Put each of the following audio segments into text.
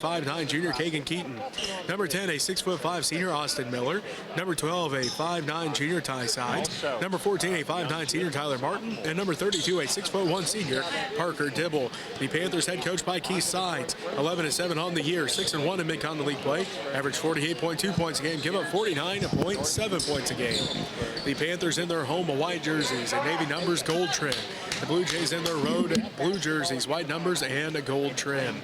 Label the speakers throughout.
Speaker 1: 5'9" junior Kagan Keaton. Number 10, a 6'5" senior Austin Miller. Number 12, a 5'9" junior Ty Sides. Number 14, a 5'9" senior Tyler Martin. And number 32, a 6'1" senior Parker Dibble. The Panthers head coached by Keith Sides. 11-7 on the year, 6-1 in Mid-Continental League play. Average 48.2 points a game, give up 49.7 points a game. The Panthers in their home white jerseys and navy numbers gold trim. The Blue Jays in their road blue jerseys, white numbers and a gold trim.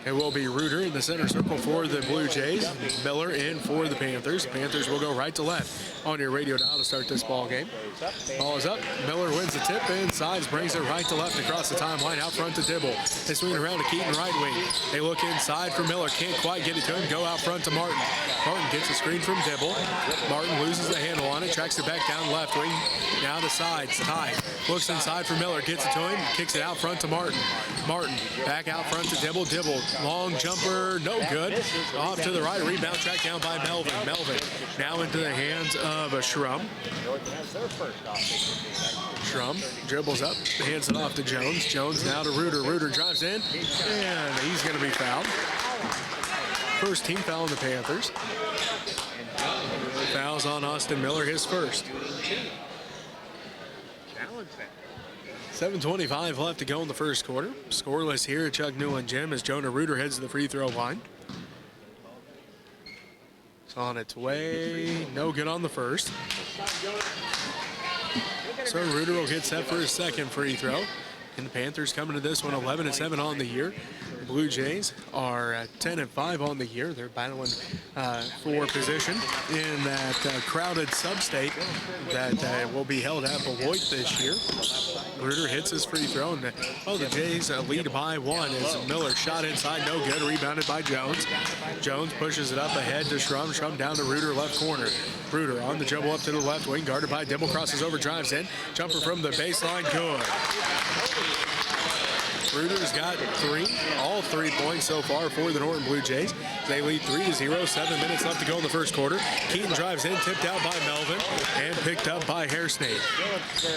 Speaker 1: It will be Reuter in the center circle for the Blue Jays. Miller in for the Panthers. Panthers will go right to left on your radio dial to start this ball game. Ball is up. Miller wins the tip and Sides brings it right to left across the timeline out front to Dibble. They swing it around to Keaton right wing. They look inside for Miller. Can't quite get it to him. Go out front to Martin. Martin gets a screen from Dibble. Martin loses the handle on it. Tracks it back down left wing. Now to Sides. Ty looks inside for Miller. Gets it to him. Kicks it out front to Martin. Martin back out front to Dibble. Dibble. Long jumper, no good. Off to the right, rebound tracked down by Melvin. Melvin now into the hands of a Schrum. Schrum dribbles up, hands it off to Jones. Jones now to Reuter. Reuter drives in, and he's going to be fouled. First team foul on the Panthers. Fouls on Austin Miller, his first. 7:25 left to go in the first quarter. Scoreless here at Chuck Newland Gym as Jonah Reuter heads to the free throw line. It's on its way. No good on the first. So Reuter will get set for his second free throw. And the Panthers coming to this one 11-7 on the year. The Blue Jays are 10-5 on the year. They're battling for position in that crowded sub-state that will be held at Beloit this year. Reuter hits his free throw, and the Jays lead by one as Miller shot inside, no good, rebounded by Jones. Jones pushes it up ahead to Schrum. Schrum down to Reuter, left corner. Reuter on the dribble up to the left wing, guarded by Dibble, crosses over, drives in. Jumper from the baseline, good. Reuter's got all 3 points so far for the Norton Blue Jays. They lead 3-0, 7 minutes left to go in the first quarter. Keaton drives in, tipped out by Melvin, and picked up by Hairsnape.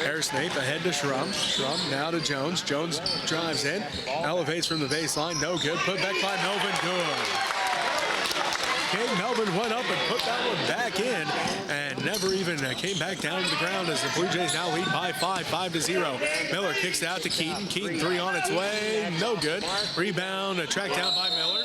Speaker 1: Hairsnape ahead to Schrum. Schrum now to Jones. Jones drives in, elevates from the baseline, no good. Put back by Melvin, good. King Melvin went up and put that one back in and never even came back down to the ground as the Blue Jays now lead by 5-0. Miller kicks it out to Keaton. Keaton three on its way, no good. Rebound tracked down by Miller.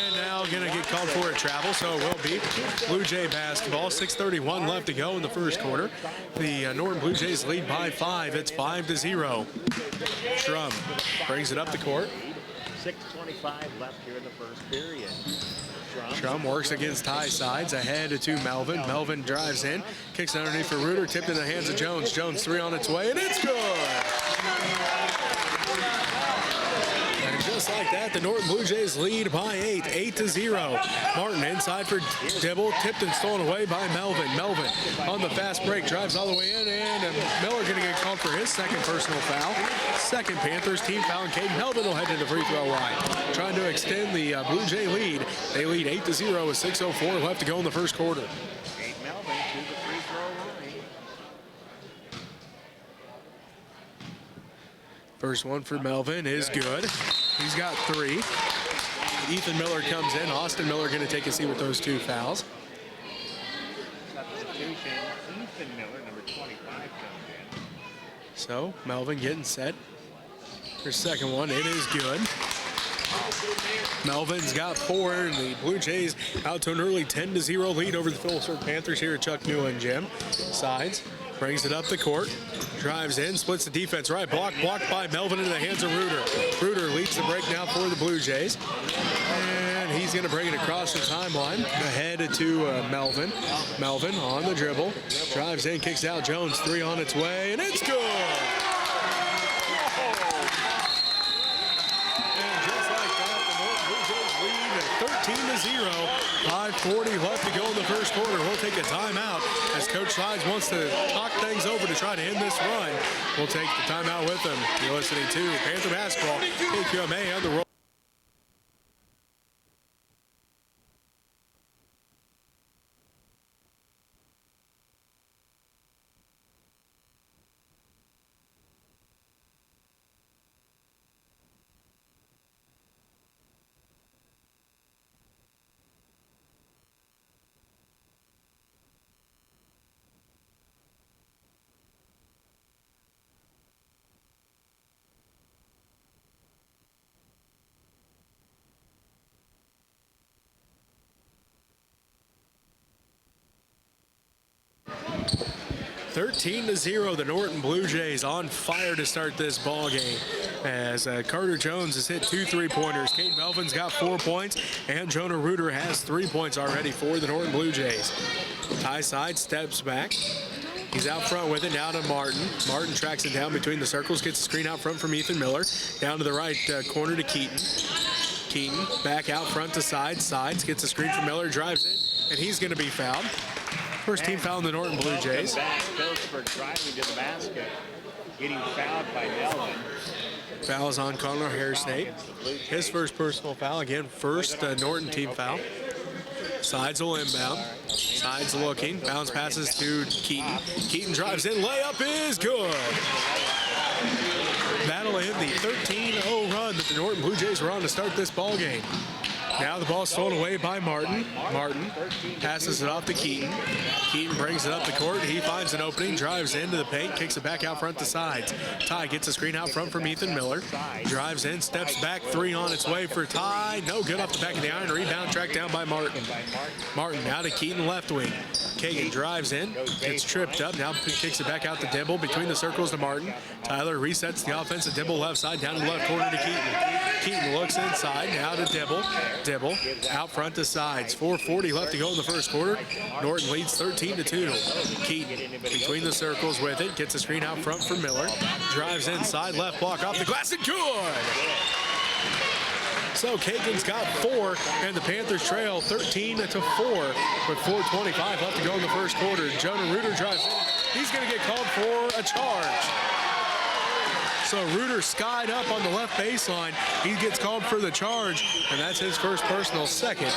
Speaker 1: And now going to get called for a travel, so it will be Blue Jay basketball. 6:31 left to go in the first quarter. The Norton Blue Jays lead by 5. It's 5-0. Schrum brings it up the court.
Speaker 2: 6:25 left here in the first period.
Speaker 1: Schrum works against Ty Sides, ahead to Melvin. Melvin drives in, kicks underneath for Reuter, tipped in the hands of Jones. Jones three on its way, and it's good! And just like that, the Norton Blue Jays lead by 8-0. Martin inside for Dibble, tipped and stolen away by Melvin. Melvin on the fast break, drives all the way in, and Miller going to get called for his second personal foul. Second Panthers team foul, and Caden Melvin will head to the free throw line. Trying to extend the Blue Jay lead. They lead 8-0 with 6:04 left to go in the first quarter.
Speaker 2: Caden Melvin to the free throw line.
Speaker 1: First one for Melvin is good. He's got 3. Ethan Miller comes in. Austin Miller going to take a seat with those 2 fouls.
Speaker 2: Substitution, Ethan Miller, number 25, comes in.
Speaker 1: So Melvin getting set. For second one, it is good. Melvin's got 4, and the Blue Jays out to an early 10-0 lead over the Phillipsburg Panthers here at Chuck Newland Gym. Sides, brings it up the court, drives in, splits the defense right, blocked by Melvin into the hands of Reuter. Reuter leads the break now for the Blue Jays. And he's going to bring it across the timeline, ahead to Melvin. Melvin on the dribble, drives in, kicks out Jones, 3 on its way, and it's good! And just like that, the Norton Blue Jays lead at 13-0. 5:40 left to go in the first quarter. We'll take a timeout as Coach Sides wants to talk things over to try to end this run. We'll take the timeout with him. You're listening to Panther Basketball, KQMA on the roll. 13-0, the Norton Blue Jays on fire to start this ball game. As Carter Jones has hit 2 3-pointers. Kate Melvin's got 4 points, and Jonah Reuter has 3 points already for the Norton Blue Jays. Ty side steps back. He's out front with it, now to Martin. Martin tracks it down between the circles, gets the screen out front from Ethan Miller. Down to the right corner to Keaton. Keaton back out front to Sides, gets a screen from Miller, drives in, and he's going to be fouled. First team foul in the Norton Blue Jays.
Speaker 2: Phillipsburg driving to the basket, getting fouled by Melvin.
Speaker 1: Fouls on Connor Hairsnake. His first personal foul, again, first Norton team foul. Sides will inbound. Sides looking. Bounce passes to Keaton. Keaton drives in. Layup is good. That'll end the 13-0 run that the Norton Blue Jays were on to start this ball game. Now the ball's stolen away by Martin. Martin passes it off to Keaton. Keaton brings it up the court. He finds an opening, drives into the paint, kicks it back out front to Sides. Ty gets a screen out front from Ethan Miller. Drives in, steps back, 3 on its way for Ty. No good off the back of the iron. Rebound tracked down by Martin. Martin now to Keaton, left wing. Kagan drives in, gets tripped up. Now kicks it back out to Dibble, between the circles to Martin. Tyler resets the offense at Dibble left side, down to the left corner to Keaton. Keaton looks inside, now to Dibble. Dibble out front to Sides. 4:40 left to go in the first quarter. Norton leads 13-2. Keaton between the circles with it, gets a screen out front for Miller. Drives inside, left block off the glass, and good! So Kagan's got 4, and the Panthers trail 13-4 with 4:25 left to go in the first quarter. Jonah Reuter drives in. He's going to get called for a charge. So Reuter skied up on the left baseline. He gets called for the charge, and that's his first personal, second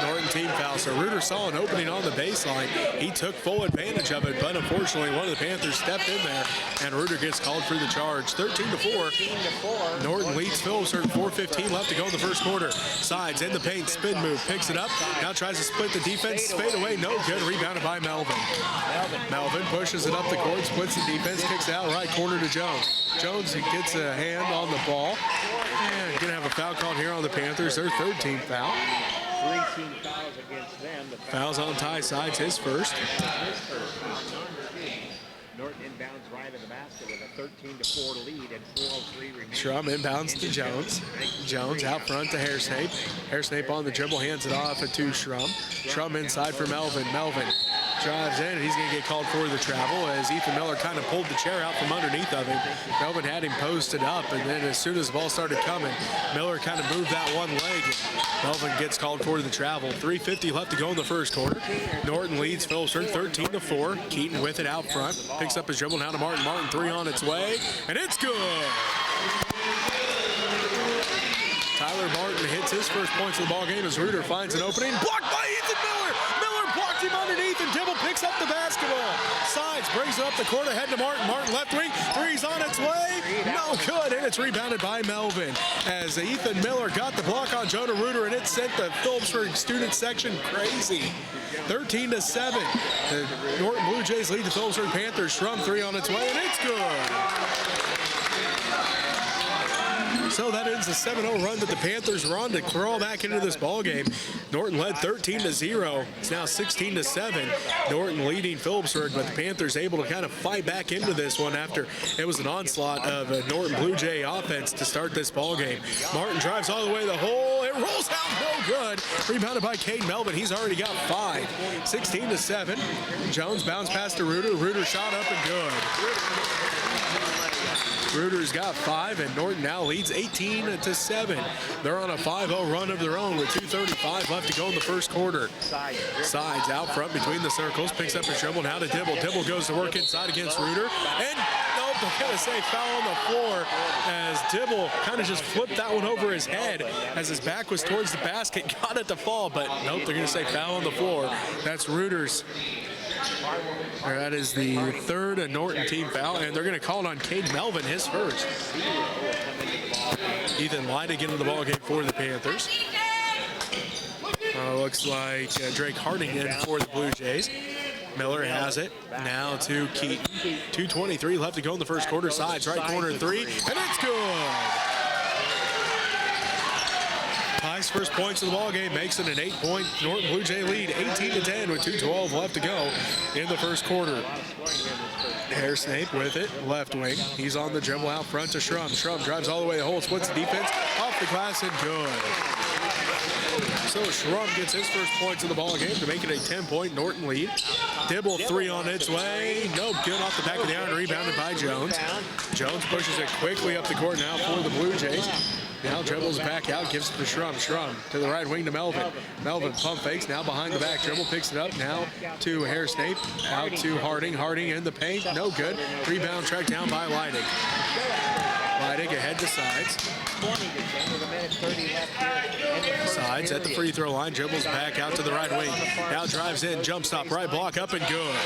Speaker 1: Norton team foul. So Reuter saw an opening on the baseline. He took full advantage of it, but unfortunately one of the Panthers stepped in there, and Reuter gets called for the charge. 13-4. Norton leads Phillipsburg. 4:15 left to go in the first quarter. Sides in the paint, spin move, picks it up. Now tries to split the defense, fade away, no good. Rebounded by Melvin. Melvin pushes it up the court, splits the defense, kicks it out right corner to Jones. Jones gets a hand on the ball, and going to have a foul called here on the Panthers, their third team foul.
Speaker 2: 3 team fouls against them.
Speaker 1: Fouls on Ty Sides, his first.
Speaker 2: Norton inbounds right of the basket with a 13-4 lead and 4:03 remaining.
Speaker 1: Schrum inbounds to Jones. Jones out front to Hairsnape. Hairsnape on the dribble, hands it off to Schrum. Schrum inside for Melvin. Melvin drives in, and he's going to get called for the travel as Ethan Miller kind of pulled the chair out from underneath of him. Melvin had him posted up, and then as soon as the ball started coming, Miller kind of moved that one leg. Melvin gets called for the travel. 3:50 left to go in the first quarter. Norton leads Phillipsburg 13-4. Keaton with it out front. Picks up his dribble now to Martin. Martin 3 on its way, and it's good. Tyler Martin hits his first points of the ball game as Reuter finds an opening. Blocked by Ethan Miller. Miller blocked him underneath, and Dibble picks up the basketball. Sides brings it up the court ahead to Martin. Martin left wing. 3's on its way. No good, and it's rebounded by Melvin. As Ethan Miller got the block on Jonah Reuter, and it sent the Phillipsburg student section crazy. 13-7. The Norton Blue Jays lead the Phillipsburg Panthers. Schrum 3 on its way, and it's good. So that ends the 7-0 run that the Panthers were on to crawl back into this ball game. Norton led 13-0. It's now 16-7. Norton leading Phillipsburg, but the Panthers able to kind of fight back into this one after it was an onslaught of a Norton Blue Jay offense to start this ball game. Martin drives all the way to the hole. It rolls out, no good. Rebounded by Cade Melvin. He's already got 5. 16-7. Jones bounced past to Reuter. Reuter shot up and good. Reuter's got 5, and Norton now leads 18-7. They're on a 5-0 run of their own with 2:35 left to go in the first quarter. Sides out front between the circles, picks up his dribble now to Dibble. Dibble goes to work inside against Reuter, and nope, they're going to say foul on the floor as Dibble kind of just flipped that one over his head as his back was towards the basket, got it to fall, but nope, they're going to say foul on the floor. That's Reuter's. That is the third Norton team foul, and they're going to call it on Cade Melvin, his first. Ethan Light again in the ball game for the Panthers. Looks like Drake Harding in for the Blue Jays. Miller has it now to Keaton. 2:23 left to go in the first quarter. Sides right corner 3, and it's good. Ty's first points of the ball game makes it an 8-point Norton Blue Jay lead, 18-10 with 2:12 left to go in the first quarter. Hairsnape with it, left wing. He's on the dribble out front to Schrum. Schrum drives all the way to the hole, splits the defense, off the glass and good. So Schrum gets his first points of the ball game to make it a 10-point Norton lead. Dibble three on its way. No good off the back of the iron, rebounded by Jones. Jones pushes it quickly up the court now for the Blue Jays. Now dribbles back out, gives it to Schrum. Schrum to the right wing to Melvin. Melvin pump fakes, now behind the back dribble, picks it up now to Hairsnape. Out to Harding. Harding in the paint, no good. Rebound tracked down by Leidig. Leidig ahead to Sides. Sides at the free throw line, dribbles back out to the right wing. Now drives in, jump stop, right block, up and good.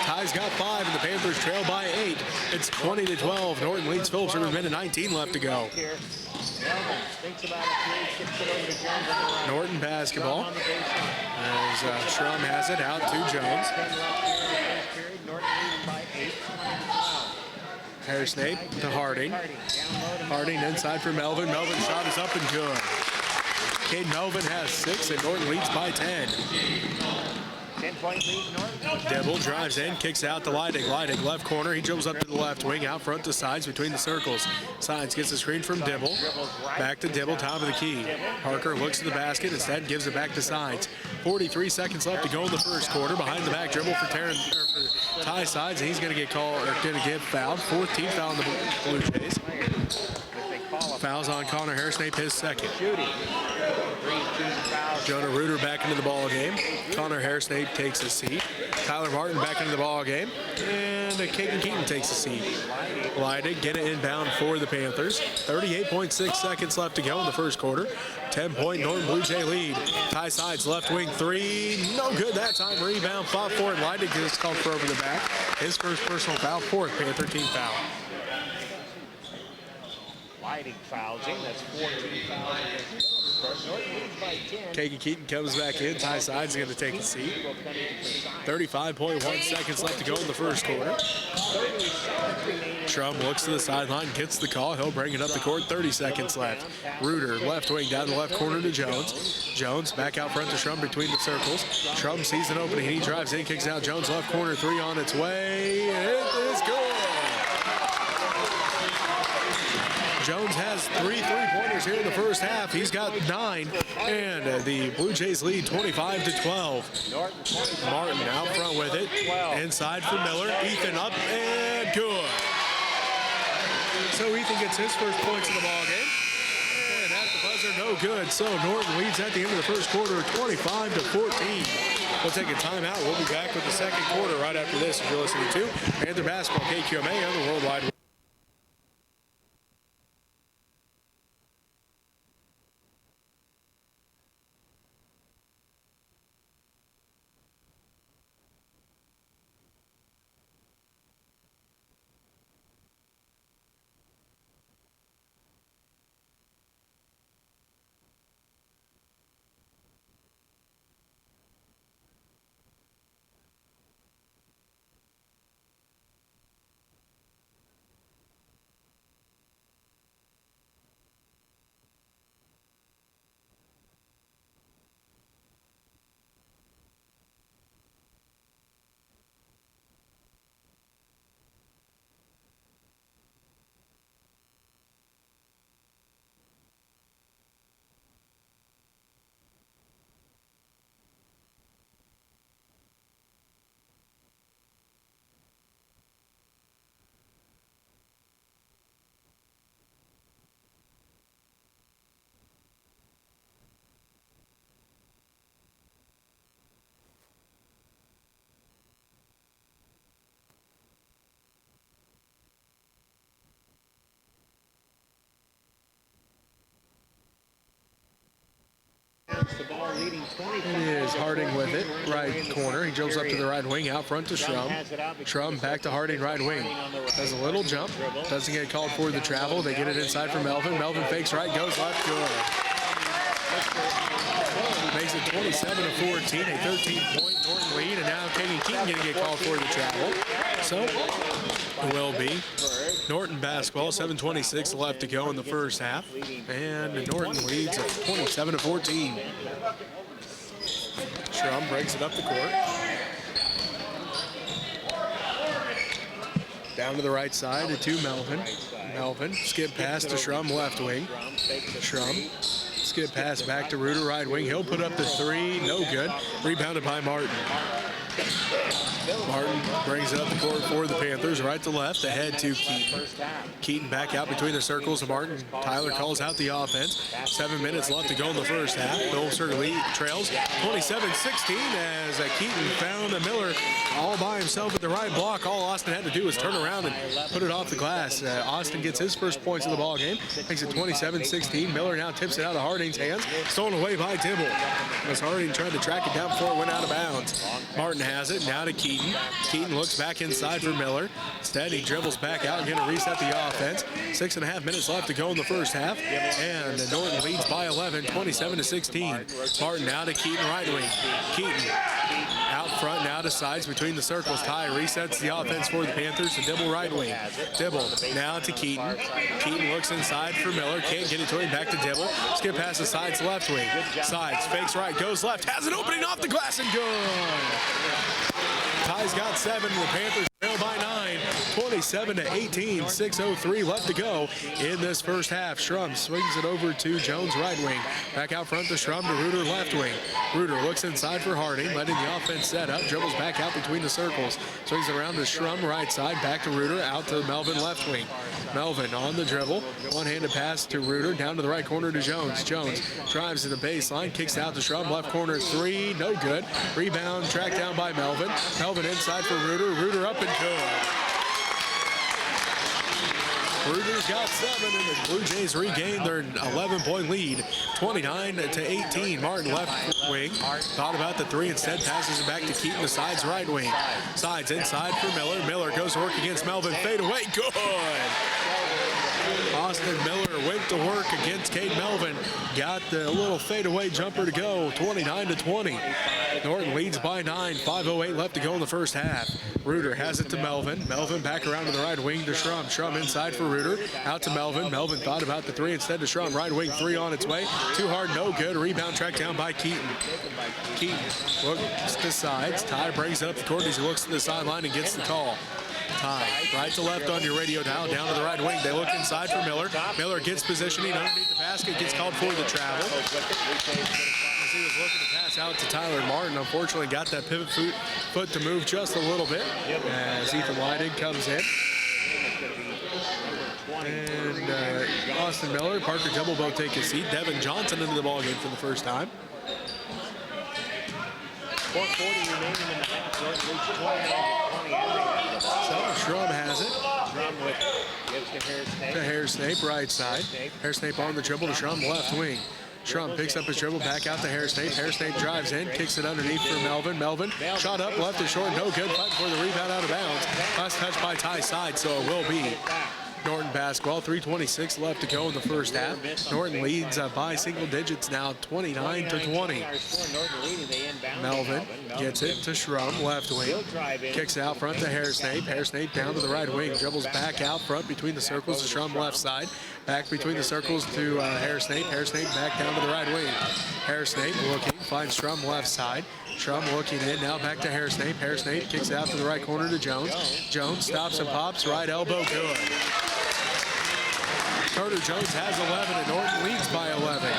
Speaker 1: Ty's got 5 and the Panthers trail by 8. It's 20-12. Norton leads Phillips with a minute 19 left to go. Norton basketball as Schrum has it out to Jones. Hairsnape to Harding. Harding inside for Melvin. Melvin's shot is up and good. Cade Melvin has 6 and Norton leads by 10.
Speaker 2: 10-point lead, Norton.
Speaker 1: Dibble drives in, kicks out to Leidig. Leidig left corner. He dribbles up to the left wing, out front to Sides between the circles. Sides gets the screen from Dibble. Back to Dibble, top of the key. Parker looks at the basket, instead gives it back to Sides. 43 seconds left to go in the first quarter. Behind the back dribble for Ty Sides, and he's going to get called or going to get fouled. 14th foul on the Blue Jays. Fouls on Connor Hairsnape, his second. Jonah Reuter back into the ball game. Connor Hairsnape takes a seat. Tyler Martin back into the ball game. And Caden Keaton takes a seat. Leidig get it inbound for the Panthers. 38.6 seconds left to go in the first quarter. 10-point Norton Blue Jay lead. Ty Sides left wing three. No good that time. Rebound fought for it. Leidig gets called for over the back. His first personal foul, 4th Panther team foul.
Speaker 2: Leidig fouls in. That's 14 fouls. Norton leads by 10.
Speaker 1: Kagan Keaton comes back in. Ty Sides is going to take a seat. 35.1 seconds left to go in the first quarter. Schrum looks to the sideline, gets the call. He'll bring it up the court. 30 seconds left. Reuter, left wing, down the left corner to Jones. Jones back out front to Schrum between the circles. Schrum sees an opening. He drives in, kicks out. Jones left corner, 3 on its way. It is good. Jones has 3 3-pointers here in the first half. He's got 9, and the Blue Jays lead 25-12. Martin out front with it. Inside for Miller. Ethan up and good. So Ethan gets his first points in the ball game. And at the buzzer, no good. So Norton leads at the end of the first quarter 25-14. We'll take a timeout. We'll be back with the second quarter right after this. If you're listening to Panther Basketball KQMA on the Worldwide. It is Harding with it, right corner. He jumps up to the right wing, out front to Schrum. Schrum back to Harding, right wing. Does a little jump, doesn't get called for the travel. They get it inside for Melvin. Melvin fakes right, goes left, good. makes it 27-14, a 13-point Norton lead, and now Kagan Keaton going to get called for the travel. So it will be Norton basketball, 7:26 left to go in the first half, and Norton leads at 27-14. Schrum breaks it up the court. Down to the right side to Melvin. Melvin, skip pass to Schrum, left wing. Schrum, skip pass back to Reuter, right wing. He'll put up the three, no good. Rebounded by Martin. Martin brings it up the court for the Panthers, right to left, ahead to Keaton. Keaton back out between the circles of Martin. Tyler calls out the offense. 7 minutes left to go in the first half. The Ulster lead trails 27-16 as Keaton found Miller all by himself at the right block. All Austin had to do was turn around and put it off the glass. Austin gets his first points of the ball game. Makes it 27-16. Miller now tips it out of Harding's hands. Stolen away by Dibble. As Harding tried to track it down before it went out of bounds. Martin has it. Now to Keaton. Keaton looks back inside for Miller. Instead, he dribbles back out and going to reset the offense. 6.5 minutes left to go in the first half. And Norton leads by 11, 27-16. Martin now to Keaton, right wing. Keaton out front, now to sides between the circles. Ty resets the offense for the Panthers to Dibble, right wing. Dibble now to Keaton. Keaton looks inside for Miller. Can't get it to him. Back to Dibble. Skip past the sides, left wing. Sides, fakes right, goes left. Has an opening off the glass and good. Ty's got 7. The Panthers trail by 9, 27-18. 6:03 left to go in this first half. Schrum swings it over to Jones, right wing. Back out front to Schrum to Reuter, left wing. Reuter looks inside for Harding, letting the offense set up. Dribbles back out between the circles. Swings it around to Schrum, right side. Back to Reuter, out to Melvin, left wing. Melvin on the dribble. One-handed pass to Reuter, down to the right corner to Jones. Jones drives to the baseline, kicks out to Schrum, left corner three, no good. Rebound tracked down by Melvin. Melvin inside for Reuter. Reuter up and good. Reuter's got 7, and the Blue Jays regain their 11-point lead, 29-18. Martin left wing, thought about the three, instead passes it back to Keaton, the sides right wing. Sides inside for Miller. Miller goes to work against Melvin, fade away, good. Austin Miller went to work against Cade Melvin. Got the little fadeaway jumper to go, 29-20. Norton leads by 9, 5:08 left to go in the first half. Reuter has it to Melvin. Melvin back around to the right wing to Schrum. Schrum inside for Reuter. Out to Melvin. Melvin thought about the three, instead to Schrum. Right wing three on its way. Too hard, no good. Rebound tracked down by Keaton. Keaton looks to sides. Ty brings it up the court as he looks to the sideline and gets the call. Ty, right to left on your radio dial, down to the right wing. They look inside for Miller. Miller gets positioning underneath the basket, gets called for the travel. As he was looking to pass out to Tyler Martin, unfortunately got that pivot foot to move just a little bit as Ethan Lydig comes in. And Austin Miller, Parker Dibble both take a seat. Devin Johnson into the ballgame for the first time.
Speaker 2: 4:40 remaining in the half. 29-20.
Speaker 1: So Schrum has it.
Speaker 2: Schrum gives to
Speaker 1: Hairsnape, right side. Hairsnape on the dribble to Schrum, left wing. Schrum picks up his dribble, back out to Hairsnape. Hairsnape drives in, kicks it underneath for Melvin. Melvin shot up, left is short, no good. Fighting for the rebound out of bounds. Last touch by Ty's side, so it will be Norton basketball. 3:26 left to go in the first half. Norton leads by single digits now, 29-20. Melvin gets it to Schrum, left wing. Kicks out front to Hairsnape. Hairsnape down to the right wing. Dribbles back out front between the circles to Schrum, left side. Back between the circles to Hairsnape. Hairsnape back down to the right wing. Hairsnape looking, finds Schrum left side. Schrum looking in, now back to Hairsnape. Hairsnape kicks out to the right corner to Jones. Jones stops and pops, right elbow, good. Carter Jones has 11 and Norton leads by 11,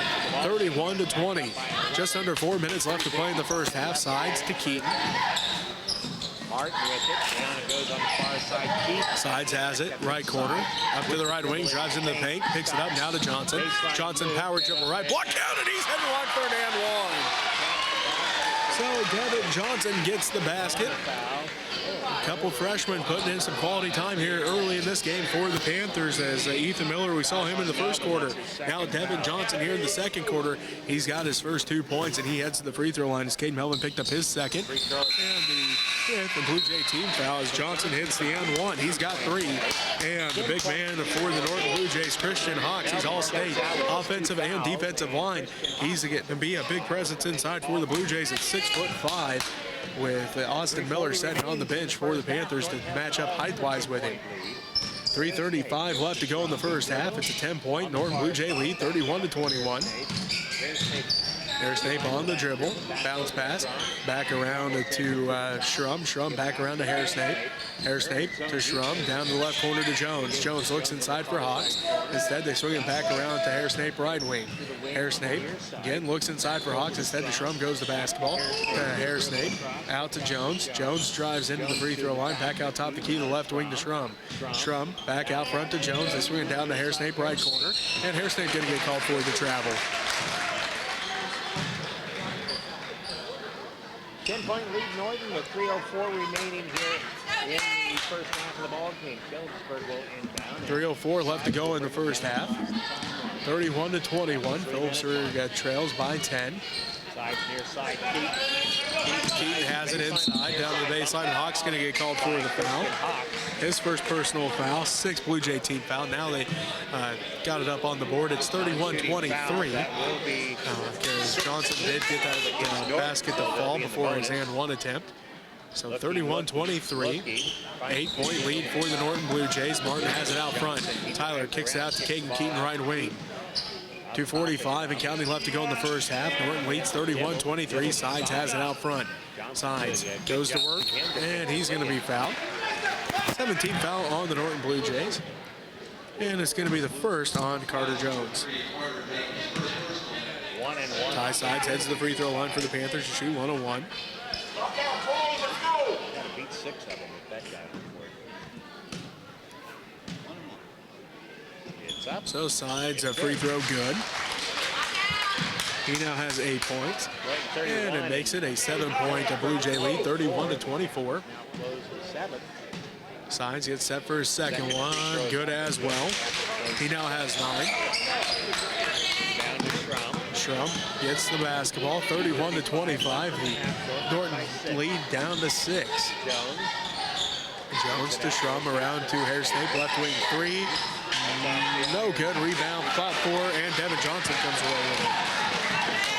Speaker 1: 31-20. Just under 4 minutes left to play in the first half. Sides to Keaton.
Speaker 2: Martin with it, down it goes on the far side. Keaton.
Speaker 1: Sides has it, right corner. Up to the right wing, drives into the paint, picks it up now to Johnson. Johnson power dribble right, block out, and he's heading line for an and one. So Devin Johnson gets the basket. A couple freshmen putting in some quality time here early in this game for the Panthers, as Ethan Miller, we saw him in the first quarter. Now Devin Johnson here in the second quarter. He's got his first 2 points, and he heads to the free throw line as Cade Melvin picked up his second. And the fifth and Blue Jay team foul as Johnson hits the and one. He's got 3. And the big man for the Norton Blue Jays, Christian Hawks, he's all-state offensive and defensive line. He's going to be a big presence inside for the Blue Jays at 6'5", with Austin Miller sitting on the bench for the Panthers to match up height-wise with him. 3:35 left to go in the first half. It's a 10-point Norton Blue Jay lead, 31-21. There's Snape on the dribble, bounce pass, back around to Schrum. Schrum back around to Snape. Snape to Schrum, down to the left corner to Jones. Jones looks inside for Hawks. Instead, they swing it back around to Snape right wing. Snape again looks inside for Hawks. Instead, to Schrum goes the basketball. Snape out to Jones. Jones drives into the free throw line, back out top the key to the left wing to Schrum. Schrum back out front to Jones. They swing it down to Snape right corner, and Snape going to get called for the travel.
Speaker 2: 10-point lead Norton with 3:04 remaining here in the first half of the ball game. Phillipsburg will inbound.
Speaker 1: 3:04 left to go in the first half. 31-21. Phillipsburg trails by 10.
Speaker 2: Side near side.
Speaker 1: Keaton has it inside down to the baseline. Hawks going to get called for the foul. His first personal foul, 6th Blue Jay team foul. Now they got it up on the board. It's 31-23. Because Johnson did get that basket to fall before his and one attempt. So 31-23, 8-point lead for the Norton Blue Jays. Martin has it out front. Tyler kicks it out to Caden Keaton right wing. 2:45 and counting left to go in the first half. Norton leads 31-23. Sides has it out front. Sides goes to work, and he's going to be fouled. 17th foul on the Norton Blue Jays. And it's going to be the first on Carter Jones. Ty Sides heads to the free throw line for the Panthers to shoot 1-on-1.
Speaker 2: Beat 6 of them with that guy. It's up.
Speaker 1: So Sides a free throw good. He now has 8 points. And it makes it a 7-point Blue Jay lead, 31-24. Sides gets set for his second one. Good as well. He now has 9. Schrum gets the basketball, 31-25. The Norton lead down to 6. Jones to Schrum around to Snape, left wing 3. No good. Rebound, fought for, and Devin Johnson comes away with it.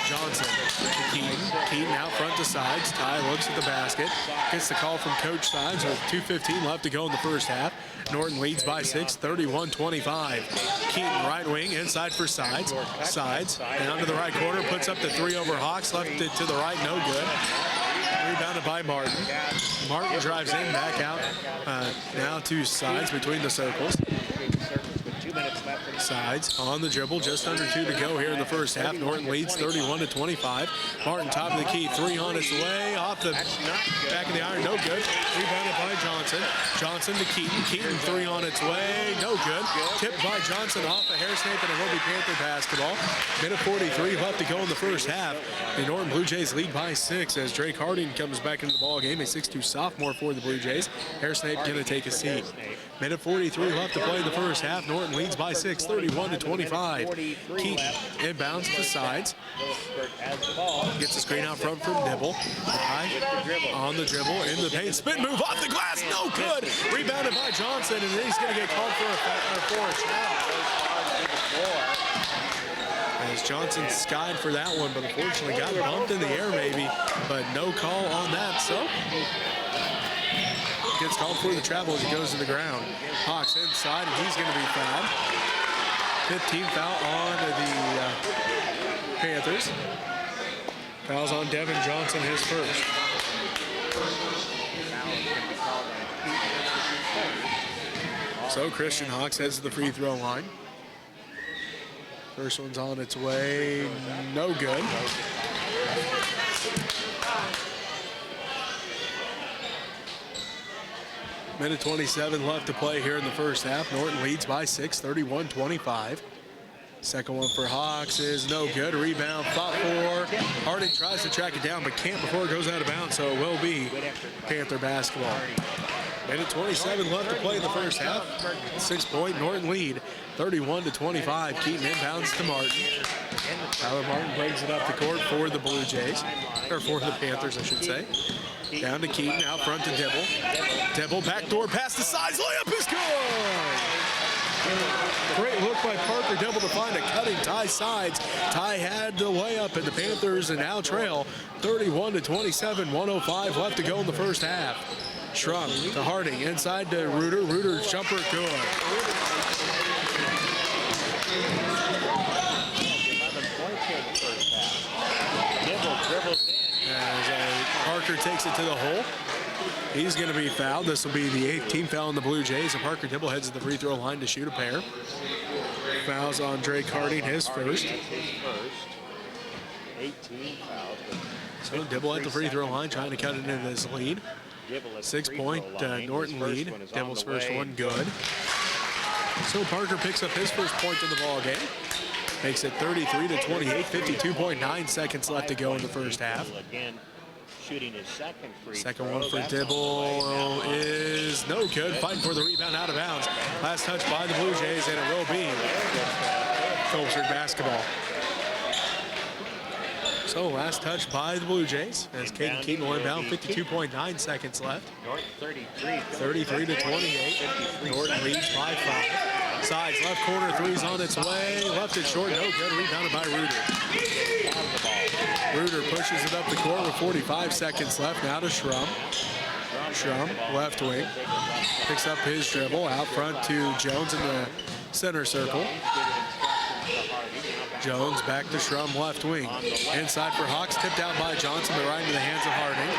Speaker 1: Johnson to Keaton. Keaton out front to Sides. Ty looks at the basket. Gets the call from Coach Sides with 2:15 left to go in the first half. Norton leads by 6, 31-25. Keaton right wing, inside for Sides. Sides down to the right corner, puts up the 3 over Hawks, left it to the right, no good. Rebounded by Martin. Martin drives in, back out, now to Sides between the circles. Sides on the dribble, just under 2 to go here in the first half. Norton leads 31-25. Martin top of the key, 3 on its way, off the back of the iron, no good. Rebounded by Johnson. Johnson to Keaton. Keaton 3 on its way, no good. Tipped by Johnson off of Snape, and it will be Panther basketball. Minute 43 left to go in the first half. The Norton Blue Jays lead by 6 as Drake Harding comes back into the ball game, a 6'2" sophomore for the Blue Jays. Snape going to take a seat. Minute 43 left to play in the first half. Norton leads by 6, 31-25. Keaton inbounds to Sides. Gets the screen out front from Dibble. On the dribble, in the paint. Spin move off the glass, no good. Rebounded by Johnson, and then he's going to get called for a foul. As Johnson skied for that one, but unfortunately got bumped in the air maybe, but no call on that, so gets called for the travel as he goes to the ground. Hawks inside, and he's going to be fouled. 15th foul on the Panthers. Fouls on Devin Johnson, his first. So Christian Hawks heads to the free throw line. First one's on its way, no good. Minute 27 left to play here in the first half. Norton leads by 6, 31-25. Second one for Hawks is no good. Rebound fought for. Harding tries to track it down, but can't before it goes out of bounds, so it will be Panther basketball. Minute 27 left to play in the first half. 6-point Norton lead, 31-25. Keaton inbounds to Martin. Tyler Martin brings it up the court for the Blue Jays, or for the Panthers, I should say. Down to Keaton, out front to Dibble. Dibble, backdoor pass to sides, layup is good! Great look by Parker Dibble to find a cutting Ty Sides. Ty had the layup, and the Panthers and now trail 31-27, 1:05 left to go in the first half. Schrum to Harding, inside to Reuter. Reuter's jumper good.
Speaker 2: 11 points here in the first half. Dibble dribbles in.
Speaker 1: As Parker takes it to the hole. He's going to be fouled. This will be the 8th team foul on the Blue Jays, and Parker Dibble heads to the free throw line to shoot a pair. Fouls on Drake Harding, his first.
Speaker 2: 18 fouls.
Speaker 1: So Dibble at the free throw line trying to cut into this lead. 6-point Norton lead. Dibble's first one good. So Parker picks up his first point in the ball game. Makes it 33-28, 52.9 seconds left to go in the first half.
Speaker 2: Shooting his second free
Speaker 1: Second
Speaker 2: throw.
Speaker 1: one for Dibble is no good. Fighting for the rebound, out of bounds. Last touch by the Blue Jays, and it will be Phillipsburg basketball. So last touch by the Blue Jays as Caden Keaton will inbound. 52.9 seconds left.
Speaker 2: Norton
Speaker 1: 33-28. Norton leads by 5. Sides, left corner, three's on its way. Left it short, no good. Rebounded by Reuter. Reuter pushes it up the court with 45 seconds left. Now to Schrum. Schrum, left wing. Picks up his dribble. Out front to Jones in the center circle. Jones back to Schrum, left wing. Inside for Hawks, tipped out by Johnson, but right into the hands of Harding.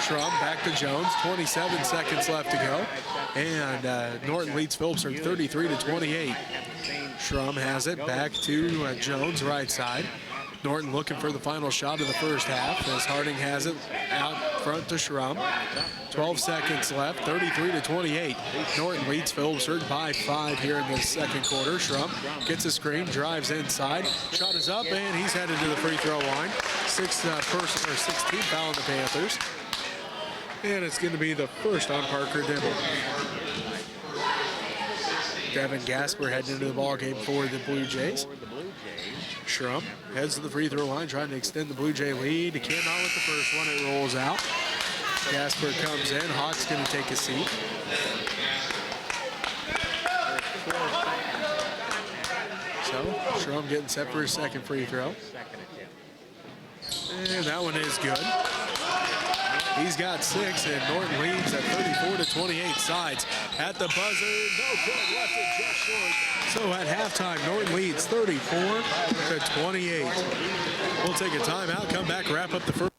Speaker 1: Schrum back to Jones, 27 seconds left to go. And Norton leads Phillipsburg 33-28. Schrum has it back to Jones, right side. Norton looking for the final shot of the first half as Harding has it out front to Schrum. 12 seconds left, 33-28. Norton leads Phillipsburg by 5 here in the second quarter. Schrum gets a screen, drives inside. Shot is up, and he's headed to the free throw line. 16th foul on the Panthers. And it's going to be the first on Parker Dibble. Devin Gasper heading into the ball game for the Blue Jays. Schrum heads to the free throw line, trying to extend the Blue Jay lead. He cannot with the first one. It rolls out. Gasper comes in. Hawk's going to take a seat. So Schrum getting set for his second free throw. And that one is good. He's got 6, and Norton leads at 34-28. Sides at the buzzer. No good, left it just short. So at halftime, Norton leads 34-28. We'll take a timeout, come back, wrap up the first.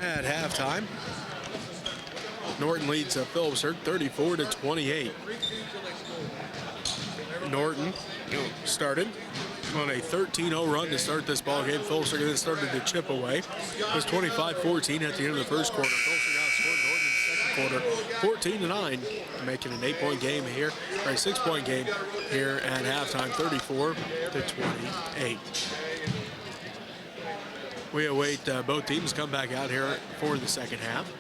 Speaker 1: At halftime, Norton leads Phillipsburg 34-28. Norton started on a 13-0 run to start this ball game. Phillipsburg then started to chip away. It was 25-14 at the end of the first quarter. Phillipsburg outscored Norton in the second quarter, 14-9, making an 8-point game here, or a 6-point game here at halftime, 34-28. We await both teams come back out here for the second half.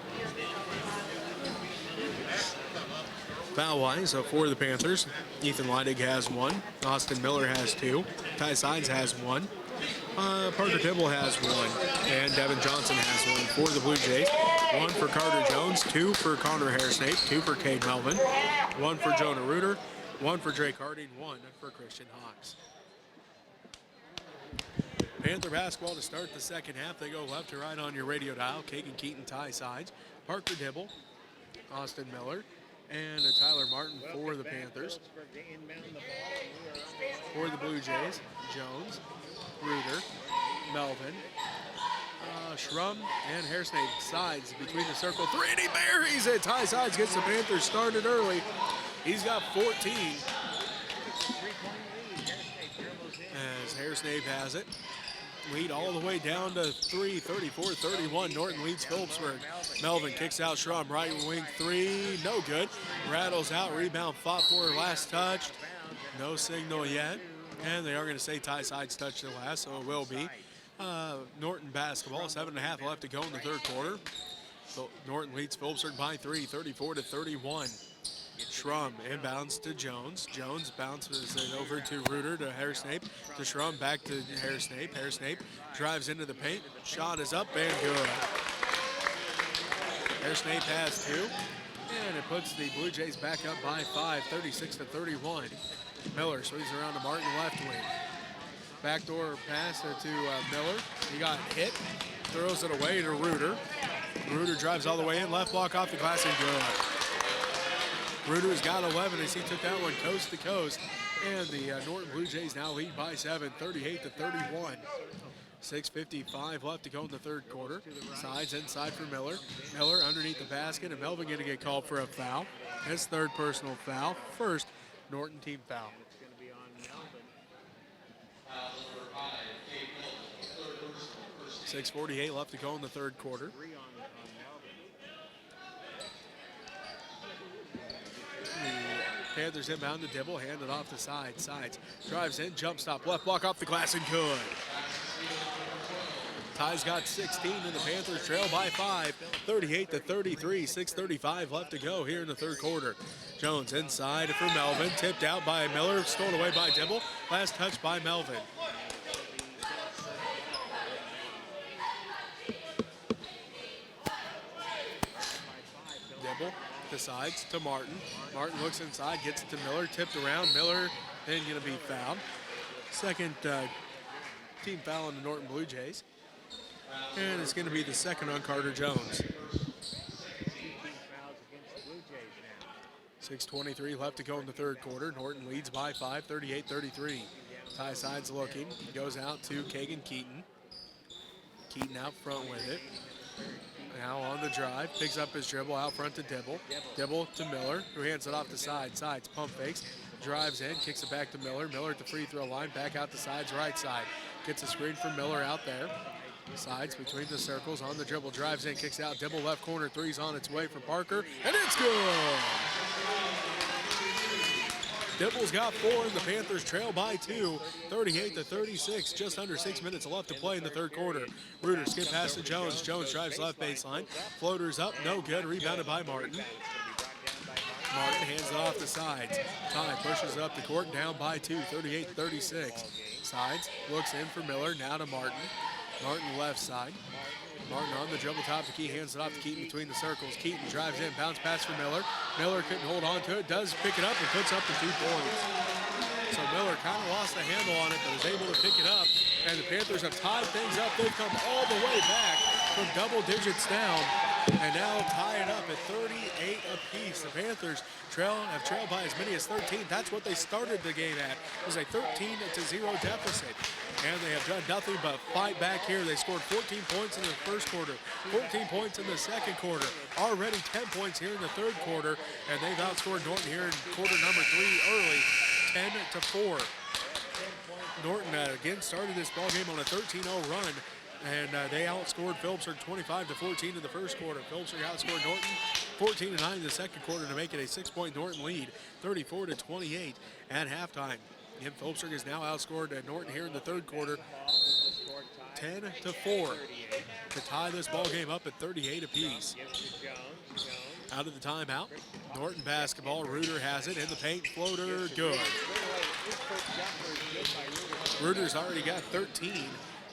Speaker 1: Foul-wise, for the Panthers, Ethan Leidig has 1. Austin Miller has 2. Ty Sides has 1. Parker Tibble has 1. And Devin Johnson has 1 for the Blue Jays. 1 for Carter Jones, 2 for Connor Hairsnape, 2 for Cade Melvin, 1 for Jonah Reuter, 1 for Drake Harding, 1 for Christian Hawks. Panther basketball to start the second half. They go left to right on your radio dial. Kagan Keaton, Ty Sides, Parker Dibble, Austin Miller, and Tyler Martin for the Panthers. For the Blue Jays, Jones, Reuter, Melvin, Schrum, and Hairsnape. Sides between the circle. 3, and he buries it. Ty Sides gets the Panthers started early. He's got 14. As Hairsnape has it. Lead all the way down to 3, 34-31. Norton leads Phillipsburg. Melvin kicks out Schrum, right wing 3, no good. Rattles out, rebound fought for, last touch. No signal yet. And they are going to say Ty Sides touched the last, so it will be. Norton basketball, 7.5 left to go in the third quarter. So Norton leads Phillipsburg by 3, 34-31. Schrum inbounds to Jones. Jones bounces it over to Reuter, to Hairsnape, to Schrum, back to Hairsnape. Hairsnape drives into the paint. Shot is up and good. Hairsnape has 2. And it puts the Blue Jays back up by 5, 36-31. Miller swings around to Martin, left wing. Backdoor pass to Miller. He got hit. Throws it away to Reuter. Reuter drives all the way in. Left block off the glass and good. Reuter's got 11 as he took that one coast to coast. And the Norton Blue Jays now lead by 7, 38-31. 6:55 left to go in the third quarter. Sides inside for Miller. Miller underneath the basket, and Melvin going to get called for a foul. His third personal foul. First Norton team foul. 6:48 left to go in the third quarter. The Panthers inbound to Dibble, handed off the side. Sides drives in, jump stop, left block off the glass and good. Ty's got 16 and the Panthers trail by 5, 38-33, 6:35 left to go here in the third quarter. Jones inside for Melvin, tipped out by Miller, stolen away by Dibble, last touch by Melvin. Dibble decides to Martin. Martin looks inside, gets it to Miller, tipped around. Miller then going to be fouled. Second team foul on the Norton Blue Jays. And it's going to be the second on Carter Jones. 6:23 left to go in the third quarter. Norton leads by 5, 38-33. Ty Sides looking, goes out to Kagan Keaton. Keaton out front with it. Now on the drive, picks up his dribble out front to Dibble. Dibble to Miller, who hands it off the side. Sides, pump fakes, drives in, kicks it back to Miller. Miller at the free throw line, back out the sides, right side. Gets a screen for Miller out there. Sides between the circles, on the dribble, drives in, kicks out. Dibble left corner, three's on its way for Parker, and it's good! Dibble's got 4, and the Panthers trail by 2, 38-36. Just under 6 minutes left to play in the third quarter. Reuter skip pass to Jones. Jones drives left baseline. Floaters up, no good. Rebounded by Martin. Martin hands it off the sides. Ty pushes up the court, down by 2, 38-36. Sides looks in for Miller, now to Martin. Martin left side. Martin on the dribble top to Key, hands it off to Keaton between the circles. Keaton drives in, bounce pass for Miller. Miller couldn't hold on to it, does pick it up and puts up the 2 points. So Miller kind of lost the handle on it, but was able to pick it up. And the Panthers have tied things up. They've come all the way back from double digits down and now tie it up at 38 apiece. The Panthers have trailed by as many as 13. That's what they started the game at. It was a 13-0 deficit. and they have done nothing but fight back here. They scored 14 points in the first quarter, 14 points in the second quarter, already 10 points here in the third quarter, and they've outscored Norton here in quarter number 3 early, 10-4. Norton again started this ball game on a 13-0 run, and they outscored Phillipsburg 25-14 in the first quarter. Phillipsburg outscored Norton 14-9 in the second quarter to make it a 6-point Norton lead, 34-28 at halftime. Again, Phillipsburg has now outscored Norton here in the third quarter, 10-4, to tie this ball game up at 38 apiece. Out of the timeout, Norton basketball. Reuter has it in the paint. Floater, good. Reuter's already got 13,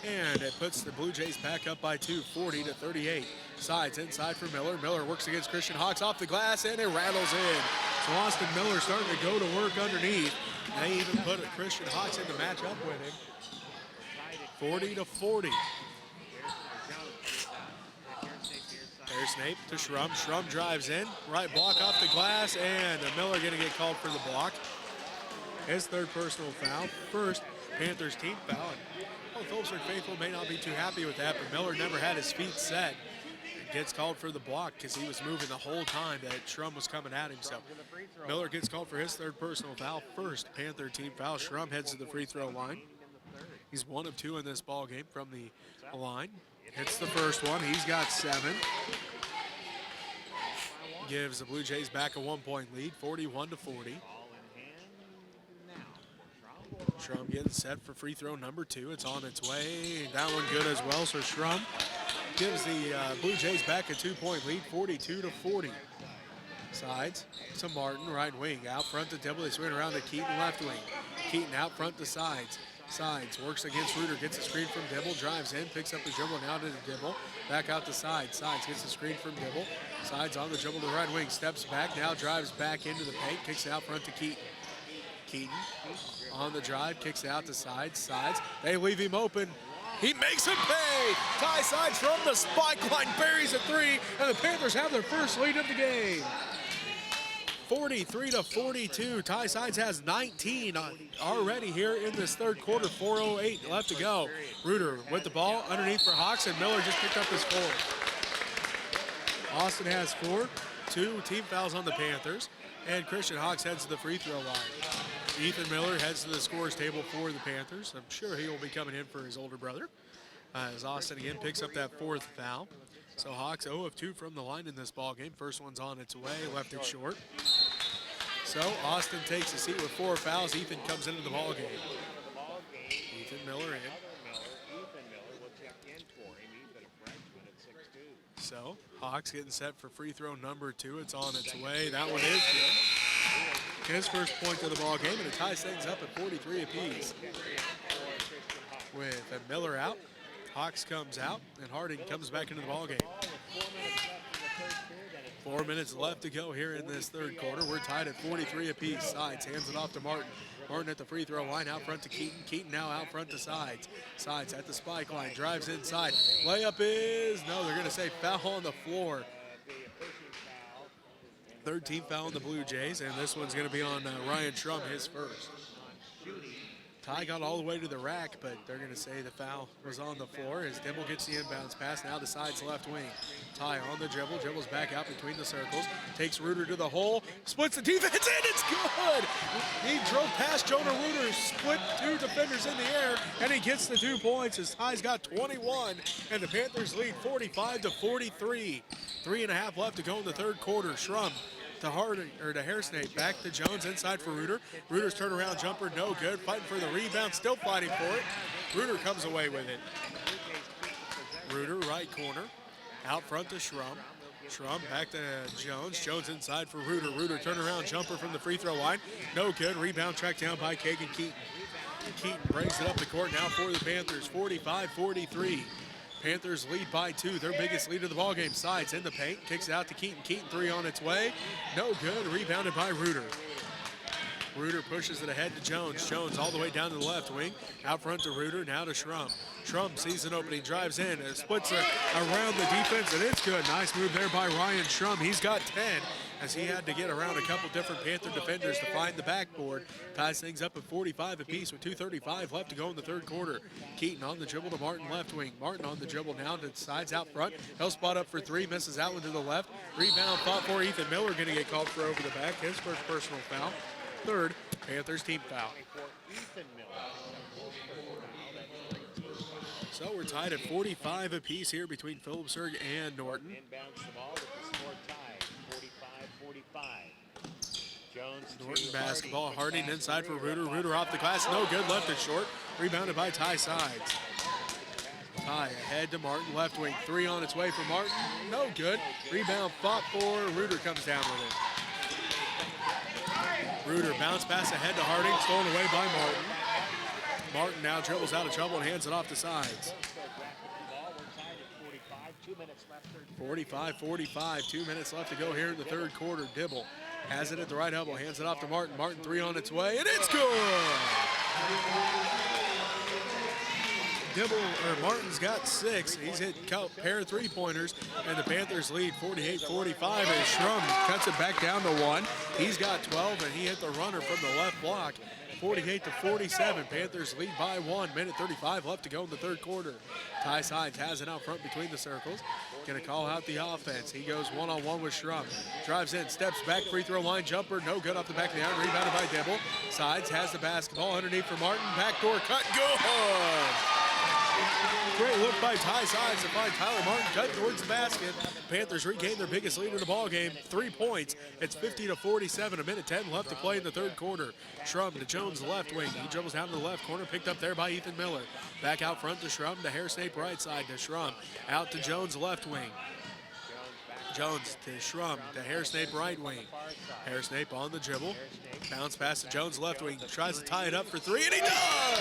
Speaker 1: and it puts the Blue Jays back up by 2, 40-38. Sides inside for Miller. Miller works against Christian Hawks off the glass, and it rattles in. So Austin Miller starting to go to work underneath. They even put Christian Hawks in the matchup with him. 40-40. There's Snape to Schrum. Schrum drives in. Right block off the glass, and Miller going to get called for the block. His third personal foul. First Panthers team foul. Phillipsburg faithful may not be too happy with that, but Miller never had his feet set. Gets called for the block because he was moving the whole time that Schrum was coming at him. So Miller gets called for his third personal foul. First Panther team foul. Schrum heads to the free throw line. He's 1 of 2 in this ball game from the line. Hits the first one. He's got 7. Gives the Blue Jays back a 1-point lead, 41-40. Schrum getting set for free throw number 2. It's on its way. That one good as well. So Schrum gives the Blue Jays back a 2-point lead, 42-40. Sides to Martin, right wing. Out front to Dibble. They swing around to Keaton, left wing. Keaton out front to Sides. Sides works against Reuter, gets a screen from Dibble, drives in, picks up the dribble, now to the Dibble. Back out to Sides. Sides gets a screen from Dibble. Sides on the dribble to the right wing, steps back, now drives back into the paint, kicks it out front to Keaton. Keaton on the drive, kicks it out to Sides. Sides, they leave him open. He makes him pay. Ty Sides from the spike line, buries a 3, and the Panthers have their first lead of the game. 43-42. Ty Sides has 19 already here in this third quarter. 4:08 left to go. Reuter with the ball underneath for Hawks, and Miller just picked up his 4. Austin has 4. 2 team fouls on the Panthers, and Christian Hawks heads to the free throw line. Ethan Miller heads to the scorer's table for the Panthers. I'm sure he will be coming in for his older brother as Austin again picks up that 4th foul. So Hawks 0 of 2 from the line in this ball game. First one's on its way, left it short. So Austin takes a seat with 4 fouls. Ethan comes into the ball game. Ethan Miller in. So Hawks getting set for free throw number 2. It's on its way. That one is good. His first point of the ball game, and it ties things up at 43 apiece. With Miller out, Hawks comes out, and Harding comes back into the ball game. 4 minutes left to go here in this third quarter. We're tied at 43 apiece. Sides hands it off to Martin. Martin at the free throw line, out front to Keaton. Keaton now out front to Sides. Sides at the spike line, drives inside. Layup is, no, they're going to say foul on the floor. Third team foul on the Blue Jays, and this one's going to be on Ryan Schrum, his first. Ty got all the way to the rack, but they're going to say the foul was on the floor as Dibble gets the inbounds pass, now to Sides left wing. Ty on the dribble, dribbles back out between the circles, takes Reuter to the hole, splits the defense, and it's good! He drove past Jonah Reuter, split 2 defenders in the air, and he gets the 2 points as Ty's got 21, and the Panthers lead 45-43. 3.5 left to go in the third quarter. Schrum to Harding, or to Hairsnake, back to Jones, inside for Reuter. Reuter's turnaround jumper, no good. Fighting for the rebound, still fighting for it. Reuter comes away with it. Reuter, right corner, out front to Schrum. Schrum back to Jones. Jones inside for Reuter. Reuter turnaround jumper from the free throw line, no good. Rebound tracked down by Kagan Keaton. Keaton brings it up the court now for the Panthers, 45-43. Panthers lead by 2, their biggest lead of the ballgame. Sides in the paint, kicks it out to Keaton. Keaton 3 on its way, no good. Rebounded by Reuter. Reuter pushes it ahead to Jones. Jones all the way down to the left wing, out front to Reuter, now to Schrum. Schrum sees an opening, drives in, and splits around the defense, and it's good. Nice move there by Ryan Schrum. He's got 10. as he had to get around a couple different Panther defenders to find the backboard. Ties things up at 45 apiece with 2:35 left to go in the third quarter. Keaton on the dribble to Martin left wing. Martin on the dribble now to sides out front. He'll spot up for three, misses that one to the left. Rebound fought for Ethan Miller, going to get called for over the back. His first personal foul. Third Panthers team foul. So we're tied at 45 apiece here between Phillipsburg and Norton.
Speaker 2: Inbounds the ball with the score tied, 45-45. Jones
Speaker 1: Norton basketball. Harding inside for Reuter. Reuter off the glass. No good. Left it short. Rebounded by Ty Sides. Ty ahead to Martin. Left wing. Three on its way for Martin. No good. Rebound fought for. Reuter comes down with it. Reuter bounce pass ahead to Harding. Stolen away by Martin. Martin now dribbles out of trouble and hands it off to Sides. 45-45, 2 minutes left to go here in the third quarter. Dibble has it at the right elbow, hands it off to Martin. Martin three on its way, and it's good! Martin's got six. He's hit a pair of three-pointers, and the Panthers lead 48-45 as Schrum cuts it back down to one. He's got 12, and he hit the runner from the left block. 48-47, Panthers lead by 1. Minute 35 left to go in the third quarter. Ty Sides has it out front between the circles. Gonna call out the offense. He goes one-on-one with Schrum. Drives in, steps back, free throw line jumper, no good off the back of the iron, rebounded by Dibble. Sides has the basketball underneath for Martin. Backdoor cut, good! Great look by Ty Sides to find Tyler Martin cut towards the basket. Panthers regain their biggest lead in the ball game, 3 points. It's 50-47, a minute 10 left to play in the third quarter. Schrum to Jones left wing. He dribbles down to the left corner, picked up there by Ethan Miller. Back out front to Schrum, to Hairsnape right side to Schrum. Out to Jones left wing. Jones to Schrum, to Hairsnape right wing. Hairsnape on the dribble. Bounce pass to Jones left wing. Tries to tie it up for three, and he does!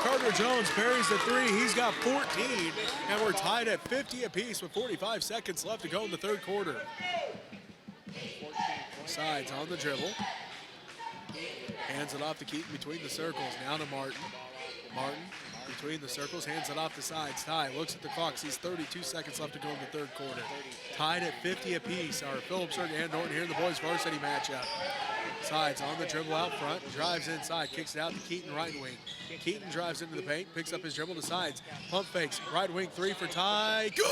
Speaker 1: Carter Jones buries the three. He's got 14, and we're tied at 50 apiece with 45 seconds left to go in the third quarter. Sides on the dribble. Hands it off to Keaton between the circles. Now to Martin. Martin between the circles, hands it off the sides. Ty looks at the clock, sees 32 seconds left to go in the third quarter. Tied at 50 apiece. Our Phillipsburg and Norton here in the boys varsity matchup. Sides on the dribble out front, drives inside, kicks it out to Keaton right wing. Keaton drives into the paint, picks up his dribble to Sides. Pump fakes, right wing three for Ty. Good!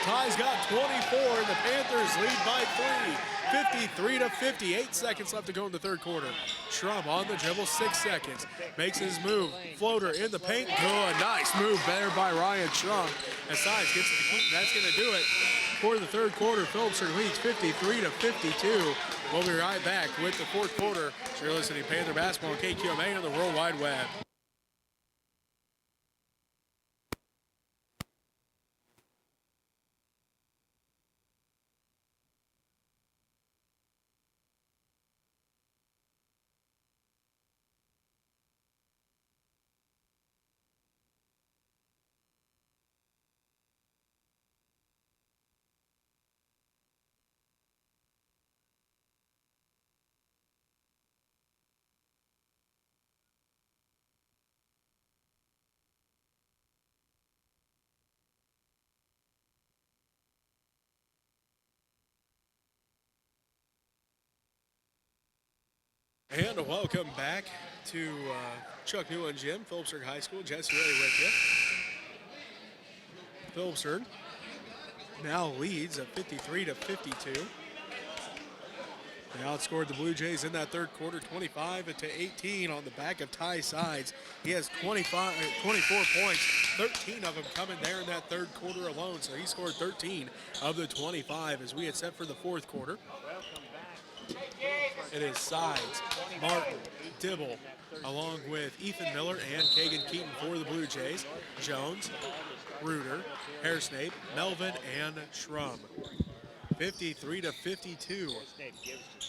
Speaker 1: Ty's got 24, and the Panthers lead by 3. 53-50, 8 seconds left to go in the third quarter. Schrum on the dribble, 6 seconds. Makes his move, floater in the paint. Good, nice move there by Ryan Schrum. As Sides gets it to Keaton, that's going to do it for the third quarter. Phillipsburg leads 53-52. We'll be right back with the fourth quarter. So you're listening to Panther Basketball on KQMA on the World Wide Web. And welcome back to Chuck Newland Gym, Phillipsburg High School. Jesse Ray with you. Phillipsburg now leads at 53-52. They outscored the Blue Jays in that third quarter, 25-18 on the back of Ty Sides. He has 24 points, 13 of them coming there in that third quarter alone. So he scored 13 of the 25 as we had set for the fourth quarter. It is Sides, Martin, Dibble, along with Ethan Miller and Kagan Keaton for the Blue Jays. Jones, Reuter, Hairsnape, Melvin, and Schrum. 53-52.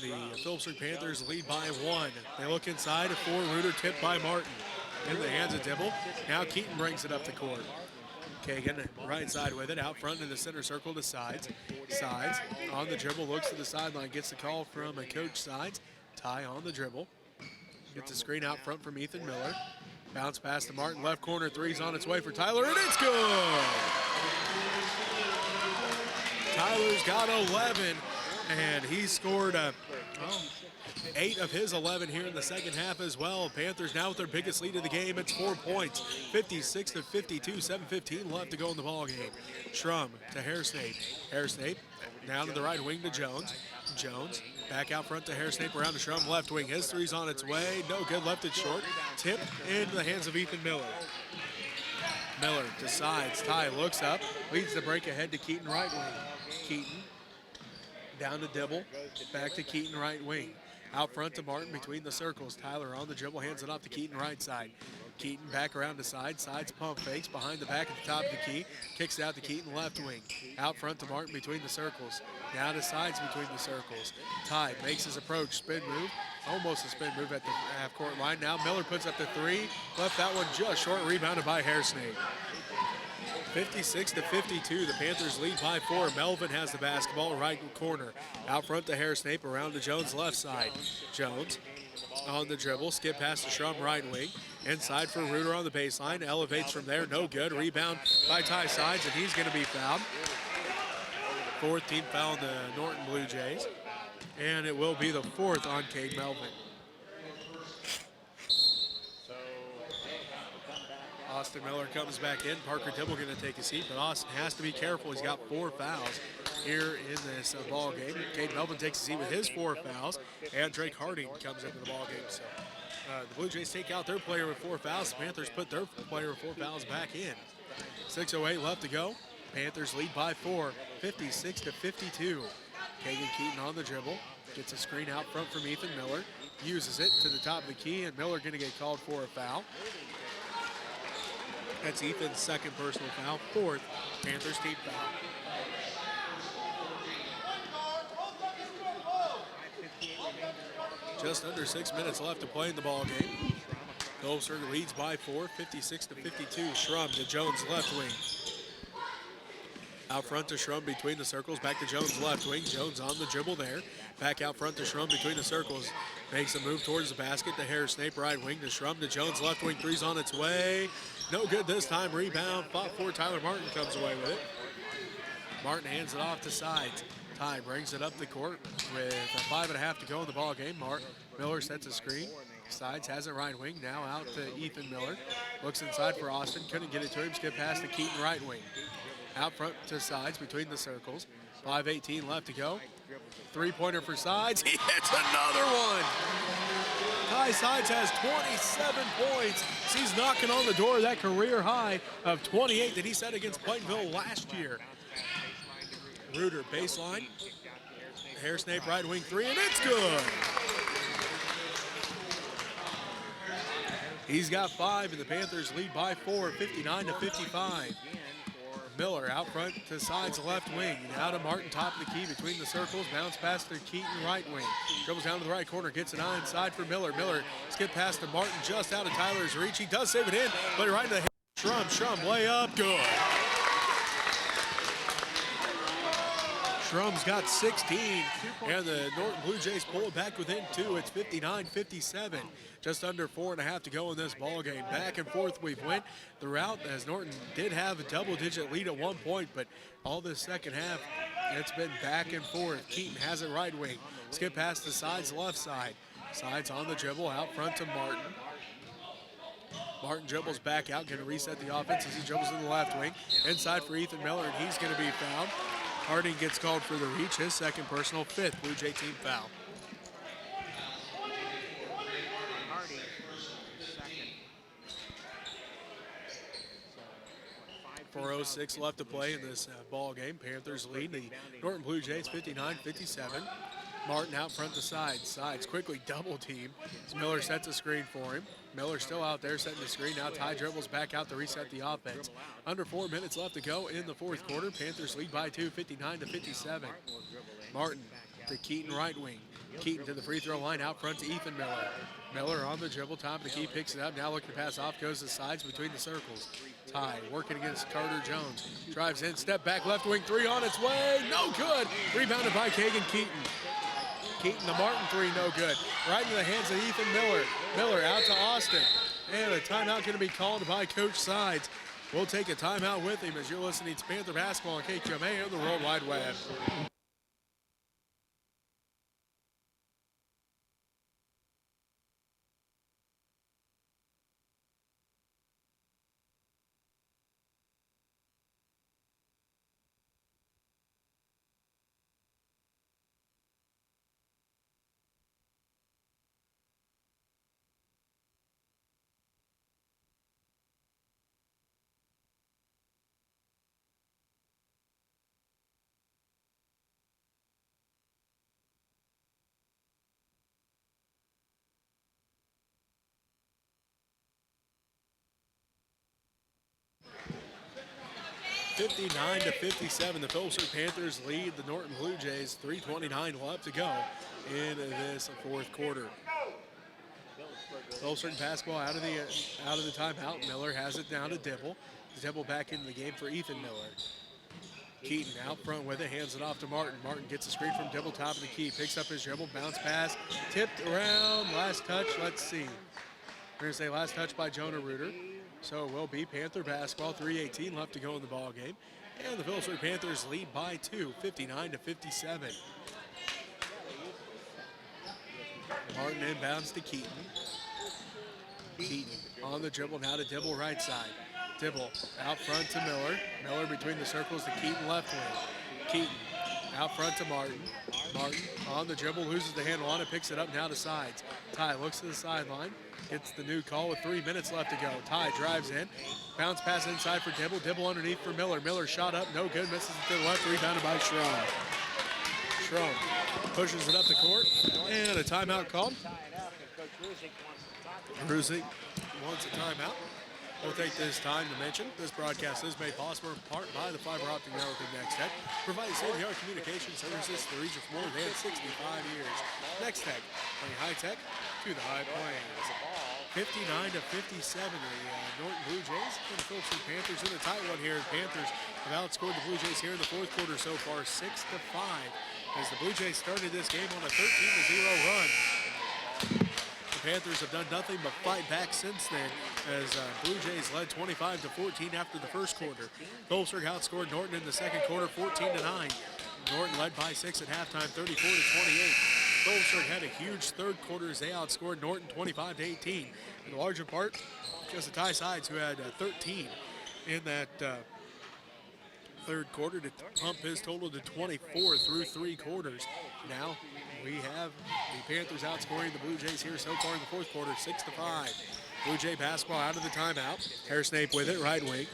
Speaker 1: The Phillipsburg Panthers lead by 1. They look inside for Reuter, tipped by Martin. In the hands of Dibble. Now Keaton brings it up the court. Kagan right side with it, out front in the center circle to Sides. Sides on the dribble, looks to the sideline, gets the call from Coach Sides. Ty on the dribble. Gets a screen out front from Ethan Miller. Bounce pass to Martin, left corner, three's on its way for Tyler, and it's good! Tyler's got 11, and he scored 8 of his 11 here in the second half as well. Panthers now with their biggest lead of the game. It's 4 points, 56-52, 7:15 left to go in the ball game. Schrum to Hairsnape. Hairsnape down to the right wing to Jones. Jones back out front to Hairsnape, around to Schrum, left wing. His three's on its way. No good, left it short. Tip into the hands of Ethan Miller. Miller decides. Ty looks up, leads the break ahead to Keaton, right wing. Keaton down to Dibble, back to Keaton, right wing. Out front to Martin between the circles. Tyler on the dribble, hands it off to Keaton, right side. Keaton back around the side, sides pump fakes, behind the back at the top of the key. Kicks it out to Keaton, left wing. Out front to Martin between the circles. Now to sides between the circles. Ty makes his approach, spin move. Almost a spin move at the half-court line. Now Miller puts up the three. Left that one just short, rebounded by Hairsnape. 56-52, the Panthers lead by 4. Melvin has the basketball, right corner. Out front to Hairsnape, around to Jones, left side. Jones on the dribble, skip past the Schrum, right wing. Inside for Reuter on the baseline, elevates from there, no good. Rebound by Ty Sides, and he's going to be fouled. 4th team foul on the Norton Blue Jays, and it will be the 4th on Cade Melvin. Austin Miller comes back in. Parker Dibble going to take a seat, but Austin has to be careful. He's got 4 fouls here in this ball game. Cade Melvin takes a seat with his 4 fouls, and Drake Harding comes into the ball game. So the Blue Jays take out their player with 4 fouls. The Panthers put their player with 4 fouls back in. 6:08 left to go. Panthers lead by 4, 56-52. Kagan Keaton on the dribble, gets a screen out front from Ethan Miller, uses it to the top of the key, and Miller going to get called for a foul. That's Ethan's 2nd personal foul, 4th Panthers team foul. Just under 6 minutes left to play in the ball game. Gulfsburg leads by 4, 56-52. Schrum to Jones, left wing. Out front to Schrum between the circles, back to Jones, left wing. Jones on the dribble there. Back out front to Schrum between the circles. Makes a move towards the basket to Hairsnape, right wing to Schrum to Jones, left wing. Three's on its way. No good this time. Rebound, fought for. Tyler Martin comes away with it. Martin hands it off to Sides. Ty brings it up the court with 5.5 to go in the ball game. Miller sets a screen. Sides has it right wing. Now out to Ethan Miller. Looks inside for Austin. Couldn't get it to him. Skip past to Keaton, right wing. Out front to Sides between the circles. 5:18 left to go. 3-pointer for Sides. He hits another one. Ty Sides has 27 points. He's knocking on the door of that career high of 28 that he set against Plainville last year. Reuter baseline. Hairsnape right wing three, and it's good. He's got 5, and the Panthers lead by 4, 59-55. Miller out front to Sides, left wing. Now to Martin, top of the key between the circles. Bounce pass to Keaton, right wing. Dribbles down to the right corner, gets an eye inside for Miller. Miller skip pass to Martin, just out of Tyler's reach. He does save it in, but right into the hand of Schrum, layup, good. Schrum's got 16, and the Norton Blue Jays pull it back within 2. It's 59-57. Just under 4.5 to go in this ball game. Back and forth we've went throughout, as Norton did have a double-digit lead at one point, but all this second half, it's been back and forth. Keaton has it right wing. Skip past the Sides, left side. Sides on the dribble, out front to Martin. Martin dribbles back out, going to reset the offense as he dribbles in the left wing. Inside for Ethan Miller, and he's going to be fouled. Harding gets called for the reach, his 2nd personal, 5th Blue Jay team foul. 4:06 left to play in this ball game. Panthers lead the Norton Blue Jays 59-57. Martin out front to Sides. Sides quickly double team as Miller sets a screen for him. Miller still out there setting the screen. Now Ty dribbles back out to reset the offense. Under 4 minutes left to go in the 4th quarter. Panthers lead by 2, 59-57. Martin to Keaton, right wing. Keaton to the free throw line, out front to Ethan Miller. Miller on the dribble, top of the key, picks it up. Now looking to pass off, goes to Sides between the circles. Ty working against Carter Jones. Drives in, step back, left wing three on its way. No good. Rebounded by Kagan Keaton. Keaton, the Martin three, no good. Right into the hands of Ethan Miller. Miller out to Austin. And a timeout going to be called by Coach Sides. We'll take a timeout with him as you're listening to Panther Basketball on KQMA and the World Wide Web. (59-57), the Phillipsburg Panthers lead the Norton Blue Jays. 3:29 left to go in this fourth quarter. Phillipsburg basketball out of the timeout. Miller has it down to Dibble. Dibble back into the game for Ethan Miller. Keaton out front with it, hands it off to Martin. Martin gets a screen from Dibble, top of the key, picks up his dribble, bounce pass, tipped around, last touch, let's see. We're going to say last touch by Jonah Reuter. So it will be Panther basketball, 3:18 left to go in the ball game. And the Phillipsburg Panthers lead by 2, 59-57. Martin inbounds to Keaton. Keaton on the dribble, now to Dibble right side. Dibble out front to Miller. Miller between the circles to Keaton left wing. Keaton out front to Martin. Martin on the dribble, loses the handle on it, picks it up now to sides. Ty looks to the sideline, gets the new call with 3 minutes left to go. Ty drives in, bounce pass inside for Dibble. Dibble underneath for Miller. Miller shot up, no good, misses it to the left, rebounded by Schrum. Schrum pushes it up the court, and a timeout called. Ruzick wants a timeout. We'll take this time to mention this broadcast is made possible in part by the fiber optic network of Next Tech, providing state-of-the-art communication services to the region for more than 65 years. Next Tech, bringing high tech to the high plains. 59-57, the Norton Blue Jays and the Phillipsburg Panthers in a tight one here. The Panthers have outscored the Blue Jays here in the fourth quarter so far, 6-5, as the Blue Jays started this game on a 13-0 run. The Panthers have done nothing but fight back since then, as Blue Jays led 25-14 after the first quarter. Phillipsburg outscored Norton in the second quarter, 14-9. Norton led by 6 at halftime, 34-28. Phillipsburg had a huge third quarter as they outscored Norton 25-18. In the larger part, just the Ty Sides, who had 13 in that third quarter to pump his total to 24 through 3 quarters. Now we have the Panthers outscoring the Blue Jays here so far in the fourth quarter, 6-5. Blue Jay basketball out of the timeout. Hairsnape with it, right wing.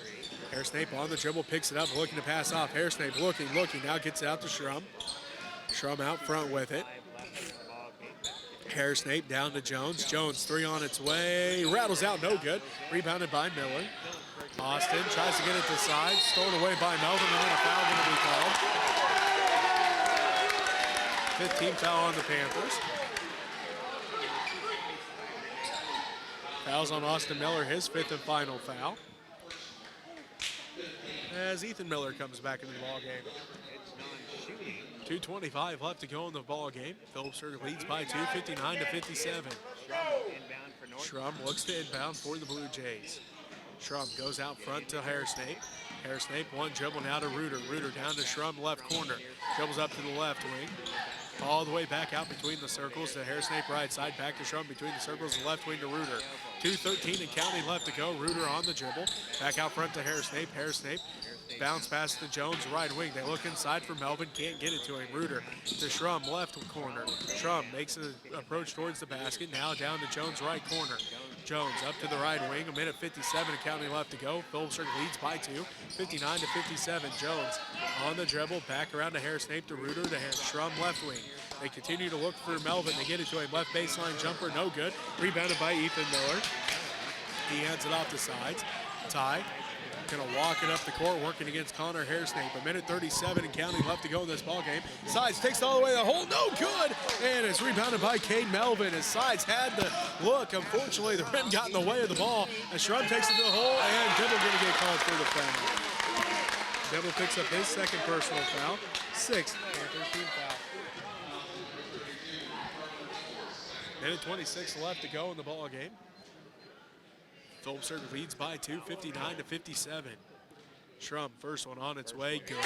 Speaker 1: Hairsnape on the dribble, picks it up, looking to pass off. Hairsnape looking, now gets it out to Schrum. Schrum out front with it. Hairsnape down to Jones. Jones, three on its way, rattles out, no good. Rebounded by Miller. Austin tries to get it to side, stolen away by Melvin, and then a foul going to be called. 15th foul on the Panthers. Fouls on Austin Miller, his 5th and final foul. As Ethan Miller comes back into the ball game. 2:25 left to go in the ball game. Phillipsburg leads by 2, 59-57. Schrum looks to inbound for the Blue Jays. Schrum goes out front to Hairsnape. Hairsnape, one dribble now to Reuter. Reuter down to Schrum, left corner. Dribbles up to the left wing. All the way back out between the circles to Hairsnape right side. Back to Schrum between the circles, the left wing to Reuter. 2:13 and counting left to go. Reuter on the dribble. Back out front to Hairsnape. Hairsnape bounce pass to Jones, right wing. They look inside for Melvin, can't get it to him. Reuter to Schrum, left corner. Schrum makes an approach towards the basket. Now down to Jones, right corner. Jones up to the right wing. 1:57 and counting left to go. Phillipsburg leads by 2, 59-57. Jones on the dribble, back around to Hairsnape to Reuter to Schrum, left wing. They continue to look for Melvin. They get it to him. Left baseline jumper, no good. Rebounded by Ethan Miller. He hands it off the sides. Ty gonna walk it up the court, working against Connor Hairsnape. 1:37 and counting left to go in this ball game. Sides takes it all the way to the hole, no good! And it's rebounded by Cade Melvin. As Sides had the look, unfortunately the rim got in the way of the ball. As Schrum takes it to the hole, and Dibble gonna get called for the foul. Dibble picks up his second personal foul, 6th Panthers team foul. 1:26 left to go in the ball game. Phillipsburg leads by 2, 59-57. Schrum, first one on its way, good.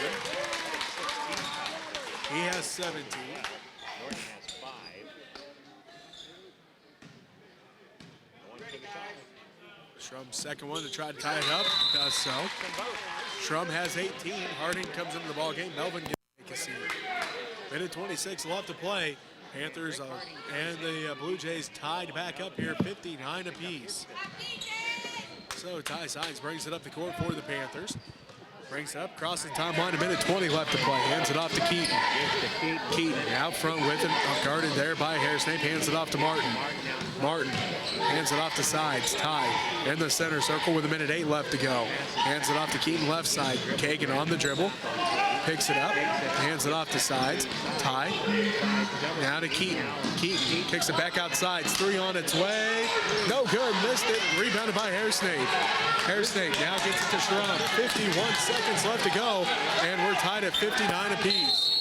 Speaker 1: He has 17.
Speaker 2: Norton has 5. One for the tie.
Speaker 1: Schrum, second one to try to tie it up, does so. Schrum has 18. Harding comes into the ball game. Melvin gets to take a seat. Minute 26 left to play. Panthers and the Blue Jays tied back up here, 59 apiece. So Ty Signs brings it up the court for the Panthers. Brings it up, crosses the timeline, a minute 20 left to play. Hands it off to Keaton. Keaton out front with it, guarded there by Harrison. Hands it off to Martin. Martin hands it off to Sides. Ty in the center circle with a minute 8 left to go. Hands it off to Keaton left side. Kagan on the dribble. Picks it up, hands it off to Sides. Ty. Now to Keaton. Keaton kicks it back outside. 3 on its way. No good. Missed it. Rebounded by Hairsnake. Hairsnake now gets it to Schrum. 51 seconds left to go, and we're tied at 59 apiece.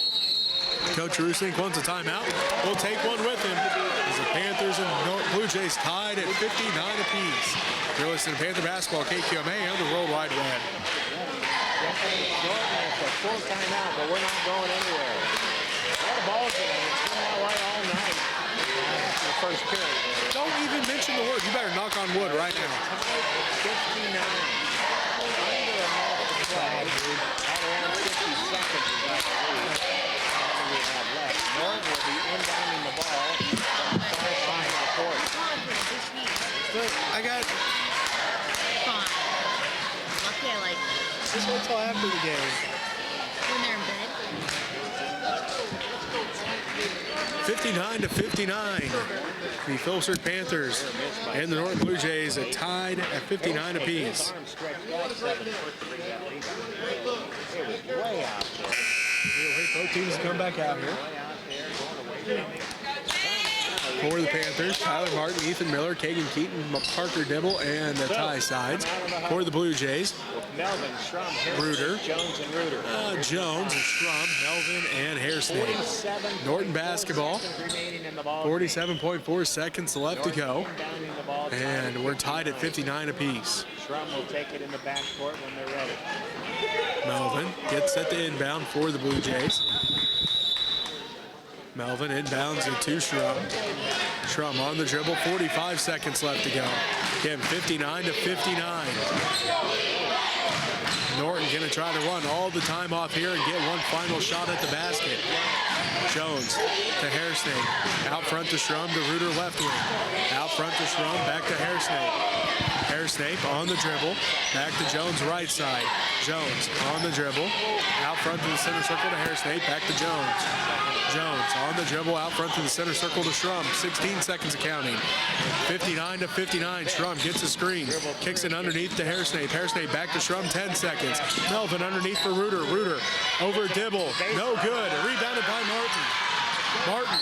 Speaker 1: Coach Rusink wants a timeout. We'll take one with him as the Panthers and Blue Jays tied at 59 apiece. You're listening to Panther Basketball, KQMA on the World Wide Web.
Speaker 2: Norton is a full timeout, but we're not going anywhere. What a ball game. It's been that way all night. The first period.
Speaker 1: Don't even mention the word. You better knock on wood right now.
Speaker 2: 59. Under a minute to play. At around 50 seconds is what we have left. Norton will be inbounding the ball from the far side of the court.
Speaker 1: But I got...
Speaker 3: Fine. Okay, like...
Speaker 1: Just wait till after the game.
Speaker 3: When they're in bed.
Speaker 1: 59-59. The Phillipsburg Panthers and the Norton Blue Jays are tied at 59 apiece.
Speaker 2: Way out there.
Speaker 1: We'll wait both teams to come back out here. For the Panthers, Tyler Martin, Ethan Miller, Kagan Keaton, Parker Dibble, and the Ty Sides. For the Blue Jays,
Speaker 2: Melvin, Schrum,
Speaker 1: Reuter,
Speaker 2: Jones, and Reuter.
Speaker 1: Jones, Schrum, Melvin, and Hairsnake. Norton basketball, 47.4 seconds left to go, and we're tied at 59 apiece.
Speaker 2: Schrum will take it in the backcourt when they're ready.
Speaker 1: Melvin gets set to inbound for the Blue Jays. Melvin inbounds it to Schrum. Schrum on the dribble, 45 seconds left to go. Again, 59-59. Norton gonna try to run all the time off here and get one final shot at the basket. Jones to Hairsnake. Out front to Schrum, to Reuter left wing. Out front to Schrum, back to Hairsnake. Hairsnake on the dribble, back to Jones right side. Jones on the dribble, out front to the center circle to Hairsnake, back to Jones. Jones on the dribble, out front to the center circle to Schrum. 16 seconds of counting. 59-59. Schrum gets a screen, kicks it underneath to Hairsnake. Hairsnake back to Schrum. 10 seconds. Melvin underneath for Reuter. Reuter over Dibble. No good. Rebounded by Martin. Martin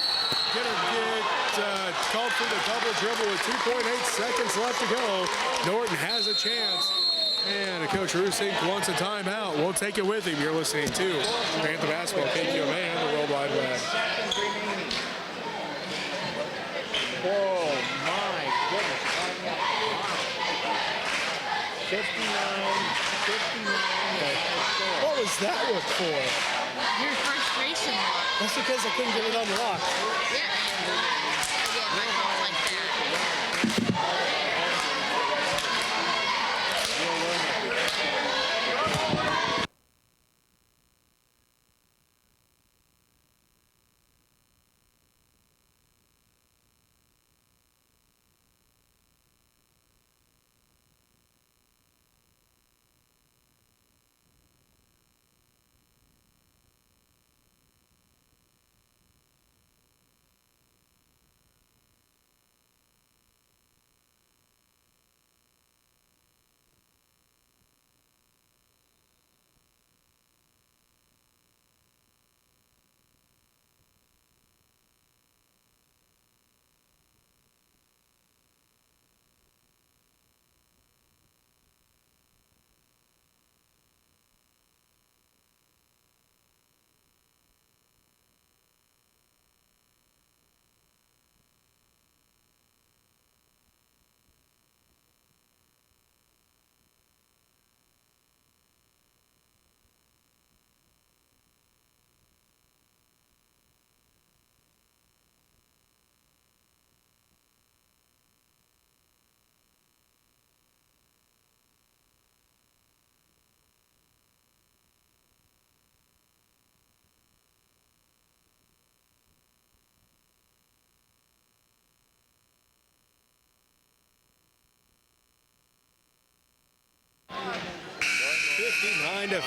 Speaker 1: called for the double dribble with 2.8 seconds left to go. Norton has a chance. And Coach Rusink wants a timeout. We'll take it with him. You're listening to Panther Basketball, KQMA, and the World Wide Web.
Speaker 2: Oh, my goodness. 59.
Speaker 1: What was that look for?
Speaker 3: Your frustration look.
Speaker 1: That's because I couldn't get it unlocked.
Speaker 3: Yeah. Yeah, my phone's like that.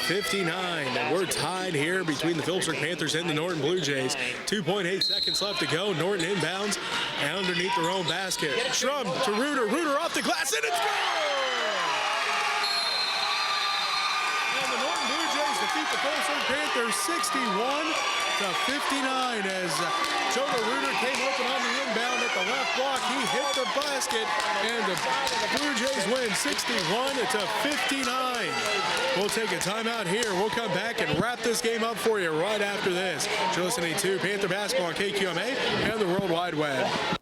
Speaker 1: 59 and we're tied here between the Phillipsburg Panthers and the Norton Blue Jays. 2.8 seconds left to go. Norton inbounds and underneath their own basket. Shrum to Reuter. Reuter off the glass and it's good! And the Norton Blue Jays defeat the Phillipsburg Panthers 61-59 as Jonah Reuter came open on the inbound at the left block. He hit the basket and the Blue Jays win 61-59. We'll take a timeout here. We'll come back and wrap this game up for you right after this. You're listening to Panther Basketball on KQMA and the World Wide Web.